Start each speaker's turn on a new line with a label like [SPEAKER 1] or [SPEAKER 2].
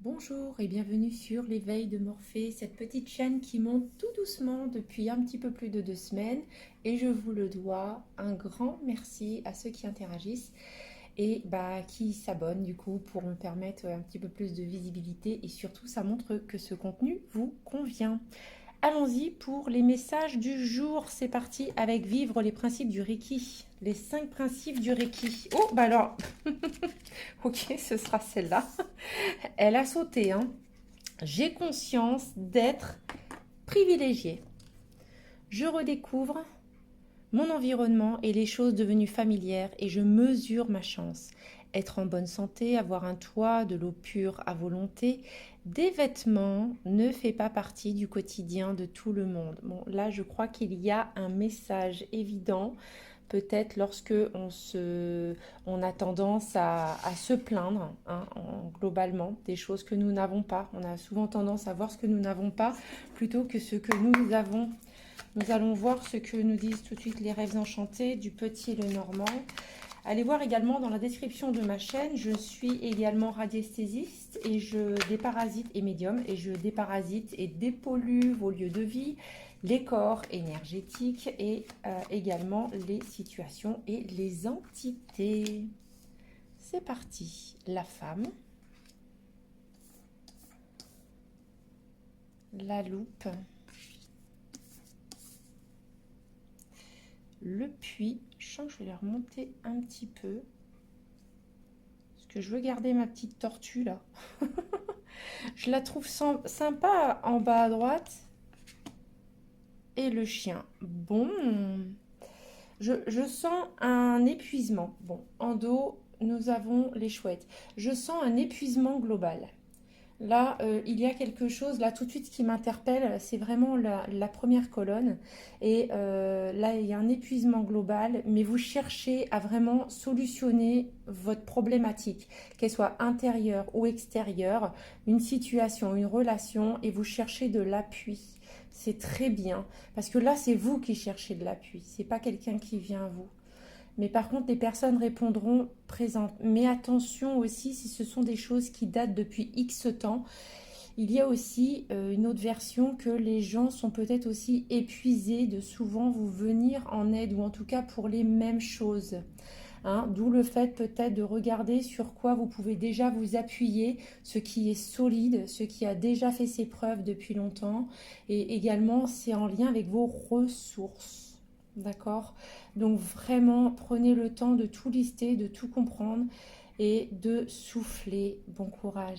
[SPEAKER 1] Bonjour et bienvenue sur l'éveil de Morphée, cette petite chaîne qui monte tout doucement depuis un petit peu plus de 2 semaines et je vous le dois, un grand merci à ceux qui interagissent et qui s'abonnent du coup pour me permettre un petit peu plus de visibilité et surtout ça montre que ce contenu vous convient. Allons-y pour les messages du jour. C'est parti avec vivre les principes du Reiki. Les 5 principes du Reiki. Oh, bah alors, ok, ce sera celle-là. Elle a sauté, hein. J'ai conscience d'être privilégiée. Je redécouvre mon environnement et les choses devenues familières et je mesure ma chance. Être en bonne santé, avoir un toit, de l'eau pure à volonté, des vêtements ne fait pas partie du quotidien de tout le monde. Bon, là, je crois qu'il y a un message évident. Peut-être lorsque on a tendance à se plaindre, hein, globalement, des choses que nous n'avons pas. On a souvent tendance à voir ce que nous n'avons pas plutôt que ce que nous avons. Nous allons voir ce que nous disent tout de suite les rêves enchantés du petit Lenormand. Allez voir également dans la description de ma chaîne, je suis également radiesthésiste et je déparasite et médium et je déparasite et dépollue vos lieux de vie, les corps énergétiques et également les situations et les entités. C'est parti, la femme, la loupe, le puits. Je sens que je vais les remonter un petit peu. Parce que je veux garder ma petite tortue là. Je la trouve sympa en bas à droite. Et le chien. Bon. Je sens un épuisement. Bon, en dos, nous avons les chouettes. Je sens un épuisement global. Là, il y a quelque chose, là tout de suite qui m'interpelle, c'est vraiment la première colonne. Et là, il y a un épuisement global, mais vous cherchez à vraiment solutionner votre problématique, qu'elle soit intérieure ou extérieure, une situation, une relation, et vous cherchez de l'appui. C'est très bien, parce que là, c'est vous qui cherchez de l'appui, c'est pas quelqu'un qui vient à vous. Mais par contre, les personnes répondront présentes. Mais attention aussi, si ce sont des choses qui datent depuis X temps, il y a aussi une autre version que les gens sont peut-être aussi épuisés de souvent vous venir en aide, ou en tout cas pour les mêmes choses. Hein, d'où le fait peut-être de regarder sur quoi vous pouvez déjà vous appuyer, ce qui est solide, ce qui a déjà fait ses preuves depuis longtemps. Et également, c'est en lien avec vos ressources. D'accord? Donc vraiment, prenez le temps de tout lister, de tout comprendre et de souffler. Bon courage.